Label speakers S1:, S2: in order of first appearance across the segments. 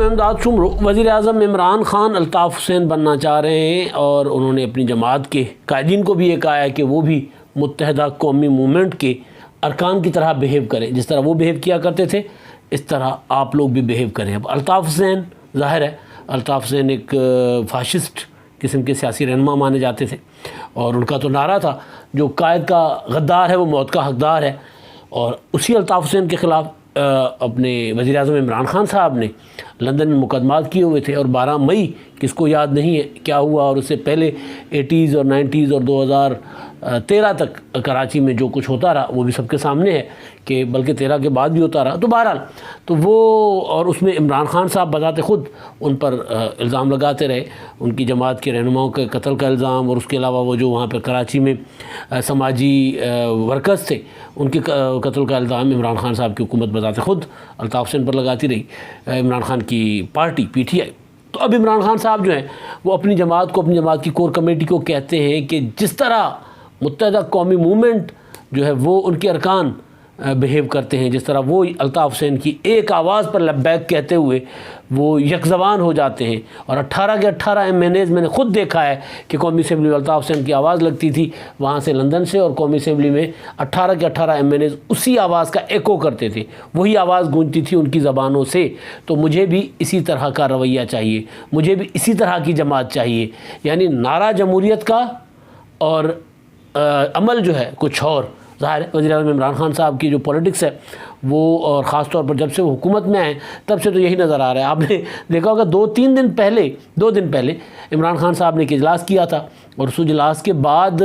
S1: امداد شمرو وزیر اعظم عمران خان الطاف حسین بننا چاہ رہے ہیں، اور انہوں نے اپنی جماعت کے قائدین کو بھی یہ کہا ہے کہ وہ بھی متحدہ قومی موومنٹ کے ارکان کی طرح بیہیو کریں، جس طرح وہ بیہیو کیا کرتے تھے اس طرح آپ لوگ بھی بیہیو کریں۔ اب الطاف حسین ظاہر ہے الطاف حسین ایک فاشسٹ قسم کے سیاسی رہنما مانے جاتے تھے، اور ان کا تو نعرہ تھا جو قائد کا غدار ہے وہ موت کا حقدار ہے، اور اسی الطاف حسین کے خلاف اپنے وزیر اعظم عمران خان صاحب نے لندن میں مقدمات کیے ہوئے تھے، اور 12 مئی کس کو یاد نہیں ہے کیا ہوا، اور اس سے پہلے 80s اور 90s اور 2013 تک کراچی میں جو کچھ ہوتا رہا وہ بھی سب کے سامنے ہے، کہ بلکہ 13 کے بعد بھی ہوتا رہا۔ تو بہرحال تو وہ، اور اس میں عمران خان صاحب بذات خود ان پر الزام لگاتے رہے، ان کی جماعت کے رہنماؤں کے قتل کا الزام، اور اس کے علاوہ وہ جو وہاں پر کراچی میں سماجی ورکرز تھے ان کے قتل کا الزام عمران خان صاحب کی حکومت بذات خود الطاف حسین پر لگاتی رہی، عمران خان کی پارٹی PTI۔ تو اب عمران خان صاحب جو ہیں وہ اپنی جماعت کی کور کمیٹی کو کہتے ہیں کہ جس طرح متحدہ قومی موومنٹ جو ہے وہ ان کے ارکان بیہیو کرتے ہیں، جس طرح وہ الطاف حسین کی ایک آواز پر لبیک کہتے ہوئے وہ یک زبان ہو جاتے ہیں، اور 18 کے 18 MNAs میں نے خود دیکھا ہے کہ قومی اسمبلی میں الطاف حسین کی آواز لگتی تھی وہاں سے لندن سے، اور قومی اسمبلی میں 18 کے 18 MNAs اسی آواز کا ایکو کرتے تھے، وہی آواز گونجتی تھی ان کی زبانوں سے۔ تو مجھے بھی اسی طرح کا رویہ چاہیے، مجھے بھی اسی طرح کی جماعت چاہیے، یعنی نعرہ جمہوریت کا اور عمل جو ہے کچھ اور۔ ظاہر ہے وزیر اعظم عمران خان صاحب کی جو پولیٹکس ہے وہ، اور خاص طور پر جب سے وہ حکومت میں آئے تب سے تو یہی نظر آ رہا ہے۔ آپ نے دیکھا ہوگا 2 دن پہلے عمران خان صاحب نے ایک اجلاس کیا تھا، اور اس اجلاس کے بعد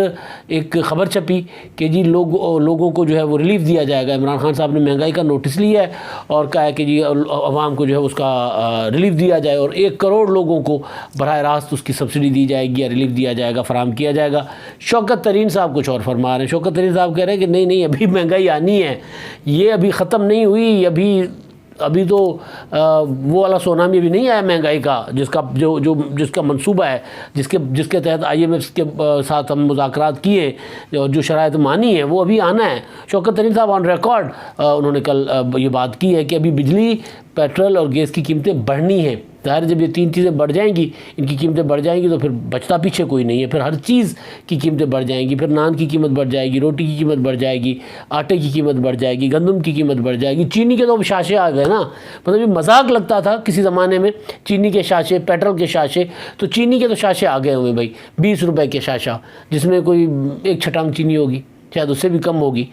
S1: ایک خبر چھپی کہ جی لوگوں کو جو ہے وہ ریلیف دیا جائے گا۔ عمران خان صاحب نے مہنگائی کا نوٹس لیا ہے اور کہا ہے کہ جی عوام کو جو ہے اس کا ریلیف دیا جائے، اور 1 کروڑ لوگوں کو براہ راست اس کی سبسڈی دی جائے گی یا ریلیف دیا جائے گا، فراہم کیا جائے گا۔ شوکت ترین صاحب کچھ اور فرما رہے ہیں۔ شوکت ترین صاحب کہہ رہے ہیں کہ نہیں ابھی مہنگائی آنی ہے، یہ ابھی ختم نہیں ہوئی، ابھی تو وہ والا سونامی ابھی نہیں آیا مہنگائی کا، جس کا منصوبہ ہے، جس کے تحت IMF کے ساتھ ہم مذاکرات کیے اور جو شرائط مانی ہیں وہ ابھی آنا ہے۔ شوکت ترین صاحب آن ریکارڈ انہوں نے کل یہ بات کی ہے کہ ابھی بجلی، پیٹرول اور گیس کی قیمتیں بڑھنی ہیں۔ ظاہر جب یہ 3 چیزیں بڑھ جائیں گی، ان کی قیمتیں بڑھ جائیں گی تو پھر بچتا پیچھے کوئی نہیں ہے، پھر ہر چیز کی قیمتیں بڑھ جائیں گی، پھر نان کی قیمت بڑھ جائے گی، روٹی کی قیمت بڑھ جائے گی، آٹے کی قیمت بڑھ جائے گی، گندم کی قیمت بڑھ جائے گی، چینی کے تو شاشے آ گئے نا، مطلب یہ مذاق لگتا تھا کسی زمانے میں چینی کے شاشے، پیٹرول کے شاشے، تو چینی کے تو شاشے آ گئے ہوئے بھائی، 20 روپے کے شاشہ، جس میں کوئی 1 چھٹانگ چینی ہوگی، شاید اس سے بھی کم ہوگی۔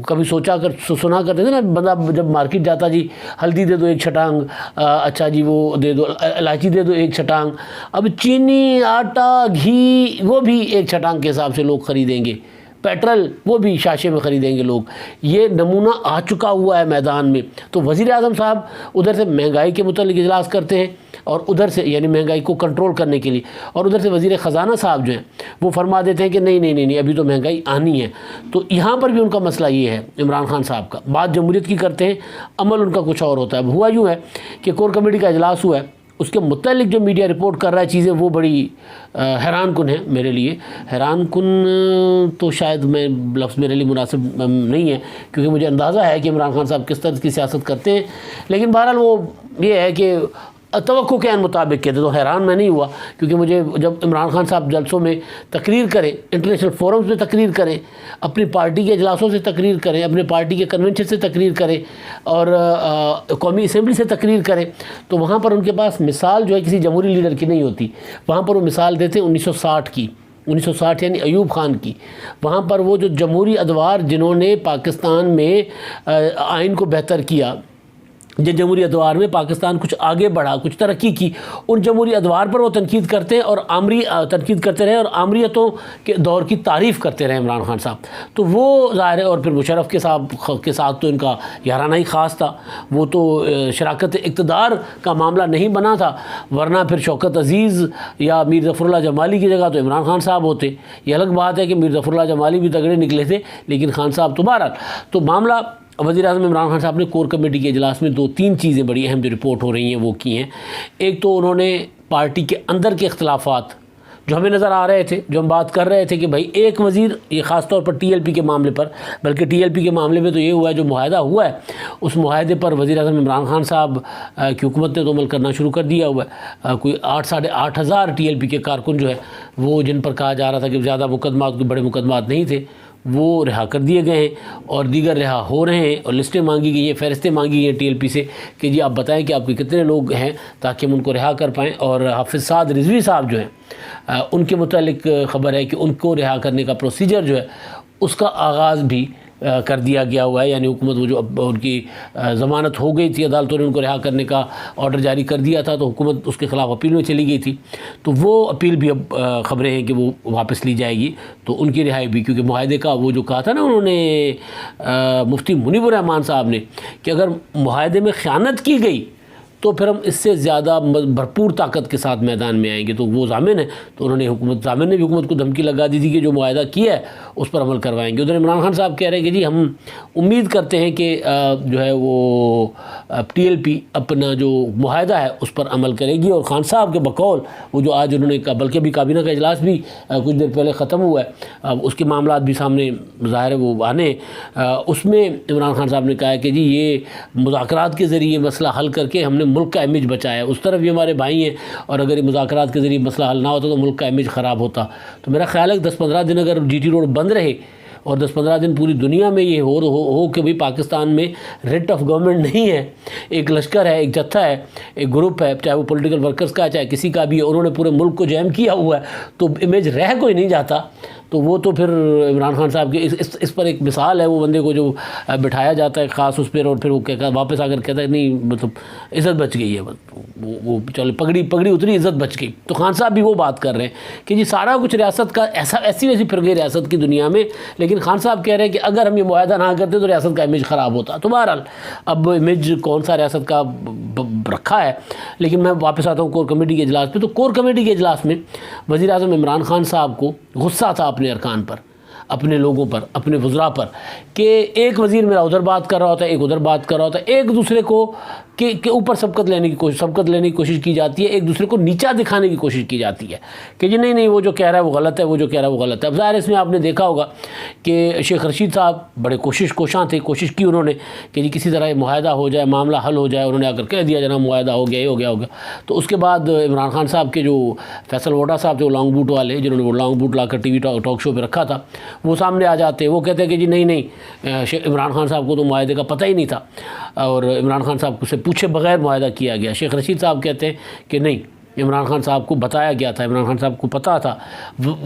S1: کبھی سنا کرتے تھے نا بندہ جب مارکیٹ جاتا، جی ہلدی دے دو 1 چھٹانگ، اچھا جی وہ دے دو الائچی دے دو 1 چھٹانگ۔ اب چینی، آٹا، گھی وہ بھی 1 چھٹانگ کے حساب سے لوگ خریدیں گے، پیٹرول وہ بھی شاشے میں خریدیں گے لوگ۔ یہ نمونہ آ چکا ہوا ہے میدان میں۔ تو وزیر اعظم صاحب ادھر سے مہنگائی کے متعلق اجلاس کرتے ہیں، اور ادھر سے یعنی مہنگائی کو کنٹرول کرنے کے لیے، اور ادھر سے وزیر خزانہ صاحب جو ہیں وہ فرما دیتے ہیں کہ نہیں ابھی تو مہنگائی آنی ہے۔ تو یہاں پر بھی ان کا مسئلہ یہ ہے عمران خان صاحب کا، بات جمہوریت کی کرتے ہیں، عمل ان کا کچھ اور ہوتا ہے۔ اب ہوا یوں ہے کہ کور کمیٹی کا اجلاس ہوا ہے، اس کے متعلق جو میڈیا رپورٹ کر رہا ہے چیزیں وہ بڑی حیران کن ہیں میرے لیے۔ حیران کن تو شاید لفظ میرے لیے مناسب نہیں ہے، کیونکہ مجھے اندازہ ہے کہ عمران خان صاحب کس طرح کی سیاست کرتے ہیں، لیکن بہرحال وہ یہ ہے کہ توقع کے مطابق کہتے، تو حیران میں نہیں ہوا، کیونکہ مجھے جب عمران خان صاحب جلسوں میں تقریر کریں، انٹرنیشنل فورمز میں تقریر کریں، اپنی پارٹی کے اجلاسوں سے تقریر کریں، اپنے پارٹی کے کنونشن سے تقریر کریں، اور قومی اسمبلی سے تقریر کریں، تو وہاں پر ان کے پاس مثال جو ہے کسی جمہوری لیڈر کی نہیں ہوتی۔ وہاں پر وہ مثال دیتے 1960 کی، 1960 یعنی ایوب خان کی۔ وہاں پر وہ جو جمہوری ادوار جنہوں نے پاکستان میں آئین کو بہتر کیا، جن جمہوری ادوار میں پاکستان کچھ آگے بڑھا، کچھ ترقی کی، ان جمہوری ادوار پر وہ تنقید کرتے ہیں، اور تنقید کرتے رہے، اور آمریتوں کے دور کی تعریف کرتے رہے عمران خان صاحب۔ تو وہ ظاہر ہے، اور پھر مشرف کے ساتھ تو ان کا یارانہ ہی خاص تھا، وہ تو شراکت اقتدار کا معاملہ نہیں بنا تھا، ورنہ پھر شوکت عزیز یا میر ظفر اللہ جمالی کی جگہ تو عمران خان صاحب ہوتے۔ یہ الگ بات ہے کہ میر ظفر اللہ جمالی بھی تگڑے نکلے تھے، لیکن خان صاحب تو بہرحال۔ تو معاملہ وزیر اعظم عمران خان صاحب نے کور کمیٹی کے اجلاس میں 2-3 چیزیں بڑی اہم جو رپورٹ ہو رہی ہیں وہ کی ہیں۔ ایک تو انہوں نے پارٹی کے اندر کے اختلافات جو ہمیں نظر آ رہے تھے، جو ہم بات کر رہے تھے کہ بھائی ایک وزیر، یہ خاص طور پر ٹی ایل پی کے معاملے پر، بلکہ ٹی ایل پی کے معاملے میں تو یہ ہوا ہے جو معاہدہ ہوا ہے اس معاہدے پر وزیر اعظم عمران خان صاحب کی حکومت نے تو عمل کرنا شروع کر دیا ہوا ہے۔ کوئی 8,500 ٹی ایل پی کے کارکن جو ہے وہ، جن پر کہا جا رہا تھا کہ زیادہ مقدمات، کوئی بڑے مقدمات نہیں تھے، وہ رہا کر دیے گئے ہیں اور دیگر رہا ہو رہے ہیں، اور لسٹیں مانگی گئی ہیں، فہرستیں مانگی گئی ہیں ٹی ایل پی سے کہ جی آپ بتائیں کہ آپ کے کتنے لوگ ہیں تاکہ ہم ان کو رہا کر پائیں۔ اور حافظ سعد رضوی صاحب جو ہیں ان کے متعلق خبر ہے کہ ان کو رہا کرنے کا پروسیجر جو ہے اس کا آغاز بھی کر دیا گیا ہوا ہے، یعنی حکومت، وہ جو ان کی ضمانت ہو گئی تھی، عدالتوں نے ان کو رہا کرنے کا آرڈر جاری کر دیا تھا، تو حکومت اس کے خلاف اپیل میں چلی گئی تھی، تو وہ اپیل بھی اب خبریں ہیں کہ وہ واپس لی جائے گی، تو ان کی رہائی بھی، کیونکہ معاہدے کا وہ جو کہا تھا نا انہوں نے، مفتی منیب الرحمان صاحب نے، کہ اگر معاہدے میں خیانت کی گئی تو پھر ہم اس سے زیادہ بھرپور طاقت کے ساتھ میدان میں آئیں گے، تو وہ ضامن ہے، تو انہوں نے ضامن نے بھی حکومت کو دھمکی لگا دی تھی کہ جو معاہدہ کیا ہے اس پر عمل کروائیں گے۔ ادھر عمران خان صاحب کہہ رہے ہیں کہ جی ہم امید کرتے ہیں کہ جو ہے وہ ٹی ایل پی اپنا جو معاہدہ ہے اس پر عمل کرے گی، اور خان صاحب کے بقول وہ جو آج انہوں نے کہا، بلکہ ابھی کابینہ کا اجلاس بھی کچھ دیر پہلے ختم ہوا ہے، اس کے معاملات بھی سامنے ظاہر ہے وہ آنے، اس میں عمران خان صاحب نے کہا ہے کہ جی یہ مذاکرات کے ذریعے مسئلہ حل کر کے ہم نے ملک کا امیج بچایا ہے، اس طرف بھی ہمارے بھائی ہیں، اور اگر یہ مذاکرات کے ذریعے مسئلہ حل نہ ہوتا تو ملک کا امیج خراب ہوتا۔ تو میرا خیال ہے کہ 10-15 دن اگر جی ٹی روڈ بند رہے اور 10-15 دن پوری دنیا میں یہ ہو کہ بھئی پاکستان میں ریٹ آف گورنمنٹ نہیں ہے، ایک لشکر ہے، ایک جتھا ہے، ایک گروپ ہے، چاہے وہ پولیٹیکل ورکرز کا ہے چاہے کسی کا بھی ہے، انہوں نے پورے ملک کو جیم کیا ہوا ہے، تو امیج رہ کوئی نہیں جاتا، تو وہ تو پھر عمران خان صاحب کے اس پر ایک مثال ہے، وہ بندے کو جو بٹھایا جاتا ہے خاص اس پر، اور پھر وہ واپس آ کر کہتا ہے نہیں مطلب عزت بچ گئی ہے، وہ چلو پگڑی اتری، عزت بچ گئی۔ تو خان صاحب بھی وہ بات کر رہے ہیں کہ جی سارا کچھ ریاست کا ایسی ویسی پھر گئی ریاست کی دنیا میں، لیکن خان صاحب کہہ رہے ہیں کہ اگر ہم یہ معاہدہ نہ کرتے تو ریاست کا امیج خراب ہوتا۔ تو بہرحال اب امیج کون سا ریاست کا رکھا ہے، لیکن میں واپس آتا ہوں کور کمیٹی کے اجلاس پہ۔ تو کور کمیٹی کے اجلاس میں وزیر اعظم عمران خان صاحب کو غصہ تھا اپنے ارکان پر، اپنے لوگوں پر، اپنے وزراء پر، کہ ایک وزیر میرا ادھر بات کر رہا ہوتا ہے، ایک ادھر بات کر رہا ہوتا ہے، ایک دوسرے کو کے اوپر سبقت لینے کی کوشش کی جاتی ہے، ایک دوسرے کو نیچا دکھانے کی کوشش کی جاتی ہے کہ جی نہیں وہ جو کہہ رہا ہے وہ غلط ہے، وہ جو کہہ رہا ہے وہ غلط ہے۔ اب ظاہر اس میں آپ نے دیکھا ہوگا کہ شیخ رشید صاحب بڑے کوشاں تھے، کوشش کی انہوں نے کہ جی کسی طرح معاہدہ ہو جائے، معاملہ حل ہو جائے، انہوں نے آ کر کہہ دیا جناب معاہدہ ہو گیا، یہ ہو گیا۔ تو اس کے بعد عمران خان صاحب کے جو فیصل ووڈا صاحب تھے، وہ لانگ بوٹ والے، جنہوں نے وہ لانگ بوٹ لا کر ٹی وی ٹاک شو پہ رکھا تھا، وہ سامنے آ جاتے، وہ کہتے ہیں کہ جی نہیں عمران خان صاحب کو تو معاہدے کا پتہ ہی نہیں تھا، اور عمران خان صاحب کو سے پوچھے بغیر معاہدہ کیا گیا۔ شیخ رشید صاحب کہتے ہیں کہ نہیں، عمران خان صاحب کو بتایا گیا تھا، عمران خان صاحب کو پتہ تھا۔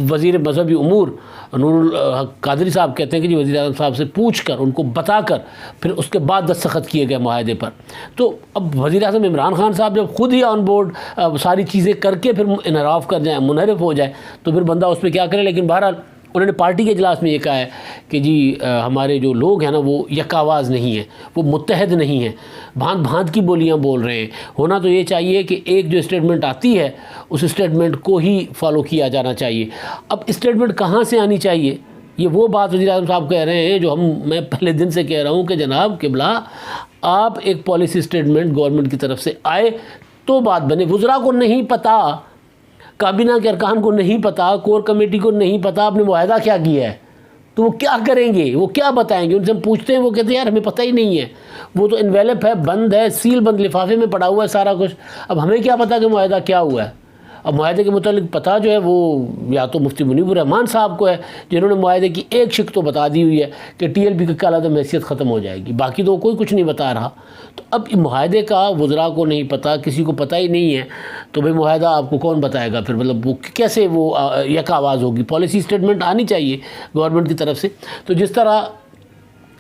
S1: وزیر مذہبی امور نور الحق قادری صاحب کہتے ہیں کہ جی وزیر اعظم صاحب سے پوچھ کر، ان کو بتا کر، پھر اس کے بعد دستخط کیے گئے معاہدے پر۔ تو اب وزیر اعظم عمران خان صاحب جب خود ہی آن بورڈ ساری چیزیں کر کے پھر انحراف کر جائیں، منحرف ہو جائے، تو پھر بندہ اس پہ کیا کرے۔ لیکن بہرحال انہوں نے پارٹی کے اجلاس میں یہ کہا ہے کہ جی ہمارے جو لوگ ہیں نا وہ یک آواز نہیں ہیں، وہ متحد نہیں ہیں، بھانت کی بولیاں بول رہے ہیں۔ ہونا تو یہ چاہیے کہ ایک جو اسٹیٹمنٹ آتی ہے اس اسٹیٹمنٹ کو ہی فالو کیا جانا چاہیے۔ اب اسٹیٹمنٹ کہاں سے آنی چاہیے، یہ وہ بات وزیر اعظم صاحب کہہ رہے ہیں جو میں پہلے دن سے کہہ رہا ہوں کہ جناب قبلہ، آپ ایک پالیسی اسٹیٹمنٹ گورنمنٹ کی طرف سے آئے تو بات بنے۔ وزراء کو نہیں پتہ، کابینہ کے ارکان کو نہیں پتہ، کور کمیٹی کو نہیں پتہ آپ نے معاہدہ کیا کیا ہے، تو وہ کیا کریں گے، وہ کیا بتائیں گے؟ ان سے ہم پوچھتے ہیں، وہ کہتے ہیں یار ہمیں پتہ ہی نہیں ہے، وہ تو انویلپ ہے، بند ہے، سیل بند لفافے میں پڑا ہوا ہے سارا کچھ، اب ہمیں کیا پتہ کہ معاہدہ کیا ہوا ہے۔ اب معاہدے کے متعلق پتہ جو ہے وہ یا تو مفتی منیب الرحمان صاحب کو ہے، جنہوں نے معاہدے کی ایک شق تو بتا دی ہوئی ہے کہ ٹی ایل پی کی کالعدم حیثیت ختم ہو جائے گی، باقی تو کوئی کچھ نہیں بتا رہا۔ تو اب معاہدے کا وزراء کو نہیں پتہ، کسی کو پتہ ہی نہیں ہے، تو بھئی معاہدہ آپ کو کون بتائے گا پھر؟ مطلب وہ کیسے وہ یک آواز ہوگی؟ پالیسی اسٹیٹمنٹ آنی چاہیے گورنمنٹ کی طرف سے۔ تو جس طرح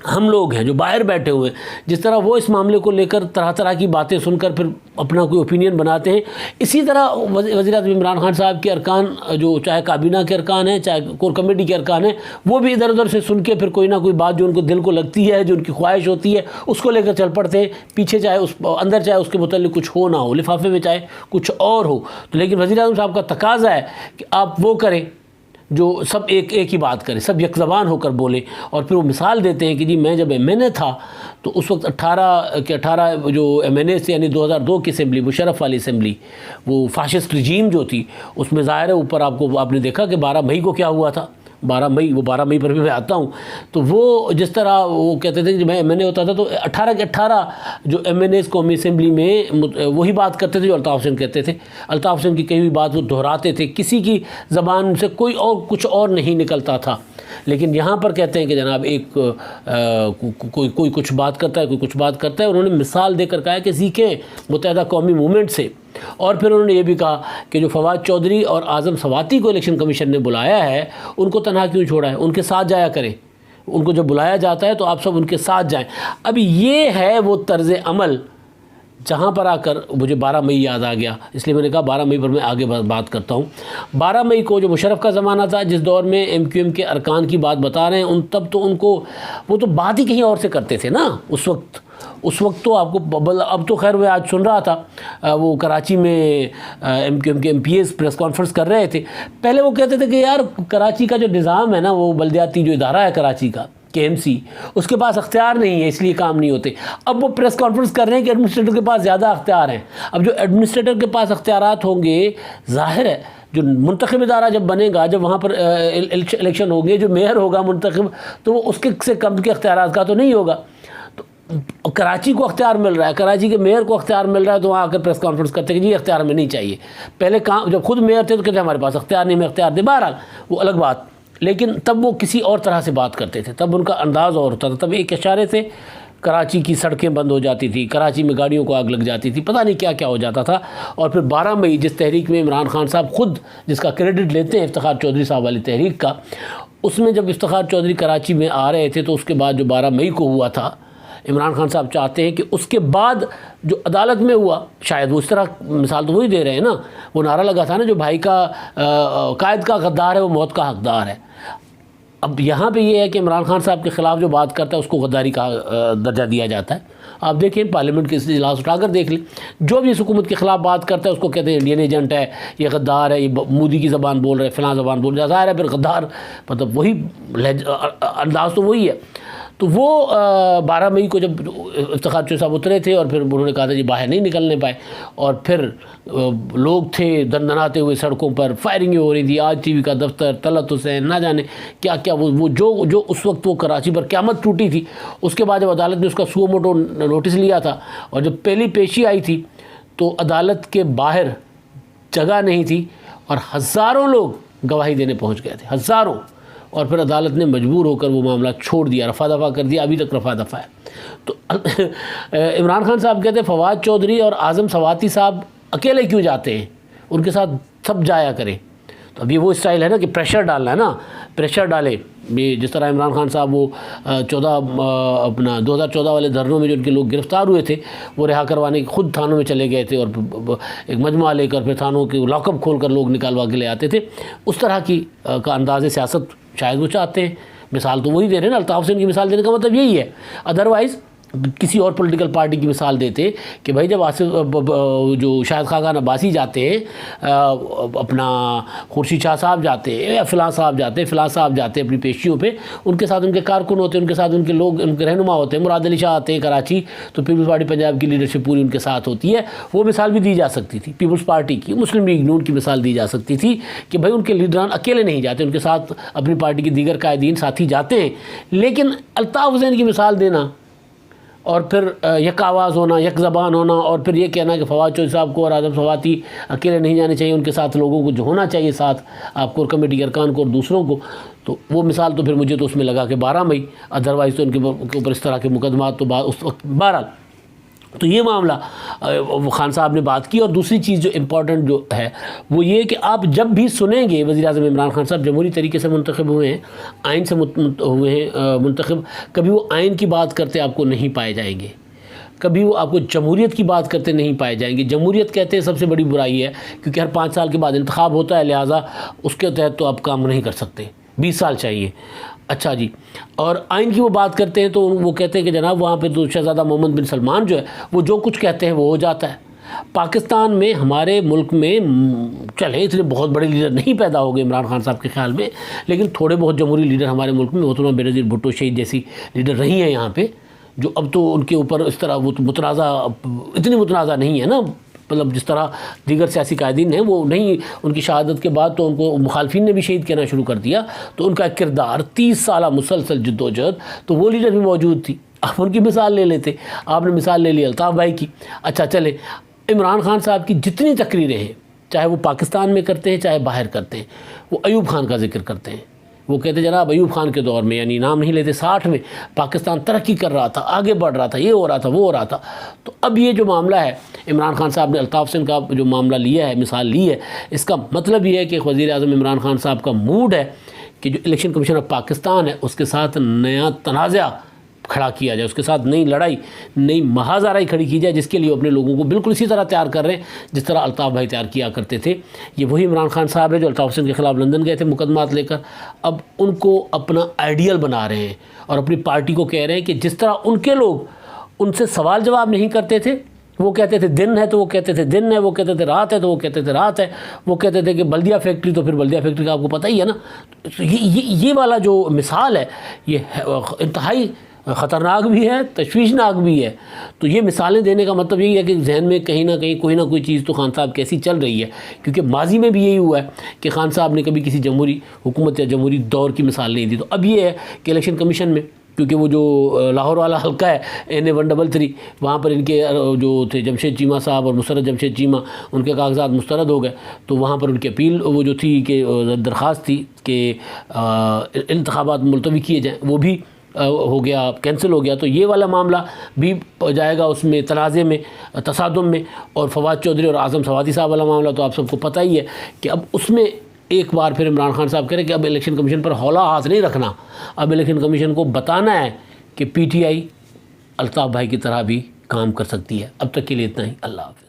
S1: ہم لوگ ہیں جو باہر بیٹھے ہوئے ہیں، جس طرح وہ اس معاملے کو لے کر طرح کی باتیں سن کر پھر اپنا کوئی اوپینین بناتے ہیں، اسی طرح وزیر اعظم عمران خان صاحب کے ارکان، جو چاہے کابینہ کے ارکان ہیں چاہے کور کمیٹی کے ارکان ہیں، وہ بھی ادھر ادھر سے سن کے پھر کوئی نہ کوئی بات جو ان کو دل کو لگتی ہے، جو ان کی خواہش ہوتی ہے، اس کو لے کر چل پڑتے ہیں پیچھے، چاہے اس اندر چاہے اس کے متعلق کچھ ہو نہ ہو، لفافے میں چاہے کچھ اور ہو۔ تو لیکن وزیر اعظم صاحب کا تقاضا ہے کہ آپ وہ کریں جو سب ایک ہی بات کریں، سب یک زبان ہو کر بولیں، اور پھر وہ مثال دیتے ہیں کہ جی میں جب ایم این اے تھا تو اس وقت 18 جو ایم این اے تھے، یعنی 2002 کی اسمبلی، مشرف والی اسمبلی، وہ فاشسٹ رجیم جو تھی، اس میں ظاہر ہے اوپر آپ نے دیکھا کہ 12 مئی کو کیا ہوا تھا، 12 مئی پر بھی میں آتا ہوں، تو وہ جس طرح وہ کہتے تھے کہ میں ایم این اے ہوتا تھا تو 18 کے 18 جو ایم این ایز قومی اسمبلی میں وہی بات کرتے تھے جو الطاف حسین کہتے تھے، الطاف حسین کی کئی ہوئی بات وہ دہراتے تھے، کسی کی زبان سے کوئی اور کچھ اور نہیں نکلتا تھا. لیکن یہاں پر کہتے ہیں کہ جناب ایک کوئی کچھ بات کرتا ہے، کوئی کچھ بات کرتا ہے. انہوں نے مثال دے کر کہا ہے کہ سیکھیں متحدہ قومی موومنٹ سے. اور پھر انہوں نے یہ بھی کہا کہ جو فواد چودھری اور اعظم سواتی کو الیکشن کمیشن نے بلایا ہے ان کو تنہا کیوں چھوڑا ہے، ان کے ساتھ جایا کریں. ان کو جب بلایا جاتا ہے تو آپ سب ان کے ساتھ جائیں. اب یہ ہے وہ طرز عمل جہاں پر آ کر مجھے 12 مئی یاد آ گیا، اس لیے میں نے کہا 12 مئی پر میں آگے بات کرتا ہوں. 12 مئی کو جو مشرف کا زمانہ تھا، جس دور میں ایم کیو ایم کے ارکان کی بات بتا رہے ہیں، تب تو ان کو وہ تو بات ہی کہیں اور سے کرتے تھے نا اس وقت تو آپ کو، اب تو خیر میں آج سن رہا تھا وہ کراچی میں ایم کیو ایم کے M P as press conference کر رہے تھے. پہلے وہ کہتے تھے کہ یار کراچی کا جو نظام ہے نا، وہ بلدیاتی جو ادارہ ہے کراچی کا KMC، اس کے پاس اختیار نہیں ہے، اس لیے کام نہیں ہوتے. اب وہ پریس کانفرنس کر رہے ہیں کہ ایڈمنسٹریٹر کے پاس زیادہ اختیار ہیں. اب جو ایڈمنسٹریٹر کے پاس اختیارات ہوں گے، ظاہر ہے جو منتخب ادارہ جب بنے گا، جب وہاں پر الیکشن ہوں گے، جو میئر ہوگا منتخب، تو وہ اس کے سے کم کے اختیارات کا تو نہیں ہوگا. تو کراچی کو اختیار مل رہا ہے، کراچی کے میئر کو اختیار مل رہا ہے، تو وہاں آ کر پریس کانفرنس کرتے کہ جی اختیار ہمیں نہیں چاہیے. پہلے کام جب خود میئر تھے تو کہتے ہمارے پاس اختیار نہیں، میں اختیار دے. بہرحال وہ الگ بات. لیکن تب وہ کسی اور طرح سے بات کرتے تھے، تب ان کا انداز اور ہوتا تھا. تب ایک اشارے سے کراچی کی سڑکیں بند ہو جاتی تھی، کراچی میں گاڑیوں کو آگ لگ جاتی تھی، پتہ نہیں کیا کیا ہو جاتا تھا. اور پھر 12 مئی جس تحریک میں عمران خان صاحب خود جس کا کریڈٹ لیتے ہیں افتخار چودھری صاحب والی تحریک کا، اس میں جب افتخار چودھری کراچی میں آ رہے تھے تو اس کے بعد جو 12 مئی کو ہوا تھا، عمران خان صاحب چاہتے ہیں کہ اس کے بعد جو عدالت میں ہوا، شاید وہ اس طرح مثال تو وہی دے رہے ہیں نا، وہ نعرہ لگا تھا نا، جو بھائی کا قائد کا غدار ہے وہ موت کا حقدار ہے. اب یہاں پہ یہ ہے کہ عمران خان صاحب کے خلاف جو بات کرتا ہے اس کو غداری کا درجہ دیا جاتا ہے. آپ دیکھیں پارلیمنٹ کے اجلاس اٹھا کر دیکھ لیں، جو بھی اس حکومت کے خلاف بات کرتا ہے اس کو کہتے ہیں انڈین ایجنٹ ہے، یہ غدار ہے، یہ مودی کی زبان بول رہے، فلاں زبان بول رہے. ظاہر ہے پھر غدار مطلب وہی انداز تو وہی ہے. تو وہ 12 مئی کو جب افتخار چودھری صاحب اترے تھے اور پھر انہوں نے کہا تھا جی باہر نہیں نکلنے پائے، اور پھر لوگ تھے دندناتے ہوئے سڑکوں پر، فائرنگیں ہو رہی تھی. آج ٹی وی کا دفتر، طلعت حسین، نہ جانے کیا کیا، وہ جو اس وقت وہ کراچی پر قیامت ٹوٹی تھی. اس کے بعد جب عدالت نے اس کا سو موٹو نوٹس لیا تھا اور جب پہلی پیشی آئی تھی تو عدالت کے باہر جگہ نہیں تھی اور ہزاروں لوگ گواہی دینے پہنچ گئے تھے، ہزاروں. اور پھر عدالت نے مجبور ہو کر وہ معاملہ چھوڑ دیا، رفع دفع کر دیا. ابھی تک رفع دفع ہے. تو عمران خان صاحب کہتے ہیں فواد چودھری اور اعظم سواتی صاحب اکیلے کیوں جاتے ہیں، ان کے ساتھ سب جایا کریں. تو ابھی وہ اسٹائل ہے نا کہ پریشر ڈالنا ہے نا، پریشر ڈالے. جس طرح عمران خان صاحب وہ 2014 والے دھرنوں میں جو ان کے لوگ گرفتار ہوئے تھے وہ رہا کروانے خود تھانوں میں چلے گئے تھے، اور ایک مجموعہ لے کر پھر تھانوں کے لاک اپ کھول کر لوگ نکالوا کے لے آتے تھے. اس طرح کی کا انداز سیاست شاید وہ چاہتے ہیں. مثال تو وہی دے رہے ہیں نا، الطاف حسین کی مثال دینے کا مطلب یہی ہے. ادروائز کسی اور پولیٹیکل پارٹی کی مثال دیتے کہ بھائی جب جو شاہد خاقان عباسی جاتے ہیں، اپنا خورشید شاہ صاحب جاتے ہیں، یا فلاں صاحب جاتے ہیں، فلاں صاحب جاتے ہیں اپنی پیشیوں پہ، ان کے ساتھ ان کے کارکن ہوتے ہیں، ان کے ساتھ ان کے لوگ، ان کے رہنما ہوتے ہیں. مراد علی شاہ آتے ہیں کراچی تو پیپلز پارٹی پنجاب کی لیڈرشپ پوری ان کے ساتھ ہوتی ہے. وہ مثال بھی دی جا سکتی تھی پیپلز پارٹی کی، مسلم لیگ نون کی مثال دی جا سکتی تھی کہ بھائی ان کے لیڈران اکیلے نہیں جاتے، ان کے ساتھ اپنی پارٹی کے دیگر قائدین ساتھی جاتے ہیں. لیکن الطاف حسین کی مثال دینا اور پھر یک آواز ہونا، یک زبان ہونا، اور پھر یہ کہنا کہ فواد چودھری صاحب کو اور اعظم سواتی اکیلے نہیں جانے چاہیے، ان کے ساتھ لوگوں کو جو ہونا چاہیے ساتھ، آپ کو کمیٹی کے ارکان کو اور دوسروں کو. تو وہ مثال تو پھر مجھے تو اس میں لگا کہ 12 مئی، ادروائز تو ان کے اوپر اس طرح کے مقدمات تو اس وقت. بہرحال تو یہ معاملہ خان صاحب نے بات کی. اور دوسری چیز جو امپورٹنٹ جو ہے وہ یہ کہ آپ جب بھی سنیں گے وزیر اعظم عمران خان صاحب جمہوری طریقے سے منتخب ہوئے ہیں، آئین سے ہوئے ہیں منتخب، کبھی وہ آئین کی بات کرتے آپ کو نہیں پائے جائیں گے، کبھی وہ آپ کو جمہوریت کی بات کرتے نہیں پائے جائیں گے. جمہوریت کہتے ہیں سب سے بڑی برائی ہے، کیونکہ ہر 5 سال کے بعد انتخاب ہوتا ہے، لہٰذا اس کے تحت تو آپ کام نہیں کر سکتے، 20 سال چاہیے. اچھا جی، اور آئین کی وہ بات کرتے ہیں تو وہ کہتے ہیں کہ جناب وہاں پہ تو شہزادہ محمد بن سلمان جو ہے وہ جو کچھ کہتے ہیں وہ ہو جاتا ہے. پاکستان میں ہمارے ملک میں چلے اتنے بہت بڑے لیڈر نہیں پیدا ہو گئے عمران خان صاحب کے خیال میں، لیکن تھوڑے بہت جمہوری لیڈر ہمارے ملک میں، محترمہ بینظیر بھٹو شہید جیسی لیڈر رہی ہیں یہاں پہ، جو اب تو ان کے اوپر اس طرح وہ متنازع اتنی متنازع نہیں ہے نا، مطلب جس طرح دیگر سیاسی قائدین ہیں وہ نہیں، ان کی شہادت کے بعد تو ان کو مخالفین نے بھی شہید کہنا شروع کر دیا، تو ان کا ایک کردار 30 سالہ مسلسل جد و جہد، تو وہ لیڈر بھی موجود تھی۔ آپ ان کی مثال لے لیتے، آپ نے مثال لے لی الطاف بھائی کی۔ اچھا چلے، عمران خان صاحب کی جتنی تقریریں ہیں، چاہے وہ پاکستان میں کرتے ہیں چاہے باہر کرتے ہیں، وہ ایوب خان کا ذکر کرتے ہیں، وہ کہتے جناب ایوب خان کے دور میں، یعنی نام نہیں لیتے، 60 میں پاکستان ترقی کر رہا تھا، آگے بڑھ رہا تھا، یہ ہو رہا تھا وہ ہو رہا تھا۔ تو اب یہ جو معاملہ ہے، عمران خان صاحب نے الطاف حسین کا جو معاملہ لیا ہے، مثال لی ہے، اس کا مطلب یہ ہے کہ وزیر اعظم عمران خان صاحب کا موڈ ہے کہ جو الیکشن کمیشن آف پاکستان ہے اس کے ساتھ نیا تنازع کھڑا کیا جائے، اس کے ساتھ نئی لڑائی، نئی محاذ آرائی کھڑی کی جائے، جس کے لیے وہ اپنے لوگوں کو بالکل اسی طرح تیار کر رہے ہیں جس طرح الطاف بھائی تیار کیا کرتے تھے۔ یہ وہی عمران خان صاحب ہے جو الطاف حسین کے خلاف لندن گئے تھے مقدمات لے کر، اب ان کو اپنا آئیڈیل بنا رہے ہیں اور اپنی پارٹی کو کہہ رہے ہیں کہ جس طرح ان کے لوگ ان سے سوال جواب نہیں کرتے تھے، وہ کہتے تھے دن ہے تو وہ کہتے تھے دن ہے، وہ کہتے تھے رات ہے تو وہ کہتے تھے رات ہے، وہ کہتے تھے کہ بلدیہ فیکٹری تو پھر بلدیہ فیکٹری کا آپ کو پتہ ہی ہے نا۔ یہ والا جو مثال ہے یہ انتہائی خطرناک بھی ہے، تشویشناک بھی ہے۔ تو یہ مثالیں دینے کا مطلب یہی ہے کہ ذہن میں کہیں نہ کہیں کوئی نہ کوئی چیز تو خان صاحب کیسی چل رہی ہے، کیونکہ ماضی میں بھی یہی ہوا ہے کہ خان صاحب نے کبھی کسی جمہوری حکومت یا جمہوری دور کی مثال نہیں دی۔ تو اب یہ ہے کہ الیکشن کمیشن میں، کیونکہ وہ جو لاہور والا حلقہ ہے NA-133، وہاں پر ان کے جو تھے جمشید چیمہ صاحب اور مسرت جمشید چیمہ، ان کے کاغذات مسترد ہو گئے، تو وہاں پر ان کی اپیل وہ جو تھی کہ درخواست تھی کہ انتخابات ملتوی کیے جائیں، وہ بھی ہو گیا، کینسل ہو گیا۔ تو یہ والا معاملہ بھی جائے گا اس میں تنازع میں، تصادم میں۔ اور فواد چودھری اور اعظم سوادی صاحب والا معاملہ تو آپ سب کو پتہ ہی ہے کہ اب اس میں ایک بار پھر عمران خان صاحب کہہ رہے کہ اب الیکشن کمیشن پر ہولا ہاتھ نہیں رکھنا، اب الیکشن کمیشن کو بتانا ہے کہ PTI الطاف بھائی کی طرح بھی کام کر سکتی ہے۔ اب تک کے لیے اتنا ہی، اللہ حافظ۔